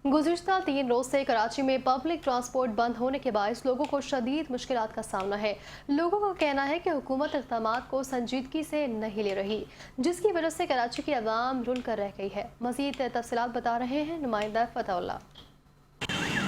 गुज़िश्ता 3 रोज से कराची में public transport बंद होने के बायस लोगों को शदीद मुश्किलात का सामना है। लोगों का कहना है कि हुकूमत इक़दामात को संजीदगी से नहीं ले रही, जिसकी वजह से कराची की आवाम रुल कर रह गई है। मज़ीद तफसीलात बता रहे हैं नुमाइंदा फतहुल्लाह।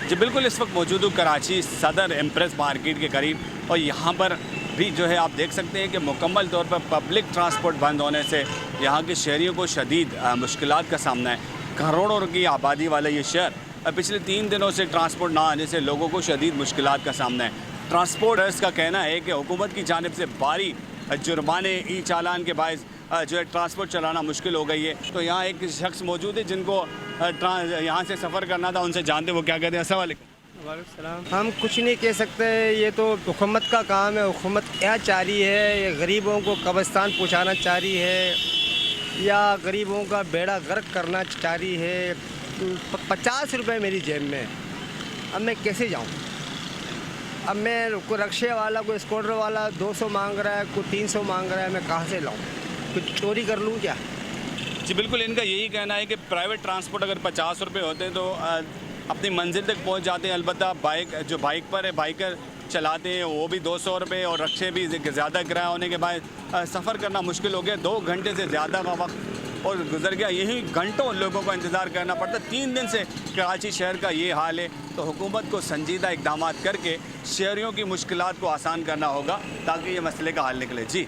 जी बिल्कुल, इस वक्त मौजूद हूँ कराची सदर एम्प्रेस मार्केट के करीब और यहाँ पर भी जो है आप देख सकते हैं कि मुकम्मल तौर पर पब्लिक ट्रांसपोर्ट बंद होने से यहाँ के शहरियों को शदीद मुश्किलात का सामना है। करोड़ों की आबादी वाला ये शहर पिछले 3 दिनों से ट्रांसपोर्ट ना आने से लोगों को शदीद मुश्किलात का सामना है। ट्रांसपोर्टर्स का कहना है कि हुकूमत की जानिब से भारी जुर्माने ई चालान के बायस जो है ट्रांसपोर्ट चलाना मुश्किल हो गई है। तो यहाँ एक शख्स मौजूद है जिनको यहाँ से सफ़र करना था, उनसे जानते वो क्या कहते हैं। अस्सलाम वालेकुम। वालेकुम। हम कुछ नहीं कह सकते, ये तो हुकूमत का काम है। हुकूमत क्या चाह रही है, ये गरीबों को कब्रिस्तान पहुँचाना चाह रही है या गरीबों का बेड़ा गर्क करना चाह रही है। 50 रुपये मेरी जेब में, अब मैं कैसे जाऊँ? अब मैं कोई रक्शे वाला, कोई स्कूटर वाला 200 मांग रहा है, कोई 300 मांग रहा है, मैं कहाँ से लाऊँ? कुछ चोरी कर लूँ क्या? जी बिल्कुल, इनका यही कहना है कि प्राइवेट ट्रांसपोर्ट अगर 50 रुपये होते हैं तो अपनी मंजिल तक पहुंच जाते हैं। अलबत्ता बाइक पर है, बाइकर चलाते हैं वो भी 200 रुपये और रक्शे भी ज़्यादा किराया होने के बाद सफ़र करना मुश्किल हो गया। 2 घंटे से ज़्यादा का वक्त और गुजर गया, यही घंटों लोगों को इंतज़ार करना पड़ता। 3 दिन से कराची शहर का ये हाल है। तो हुकूमत को संजीदा इक़दामात करके शहरियों की मुश्किलात को आसान करना होगा ताकि ये मसले का हल निकले। जी।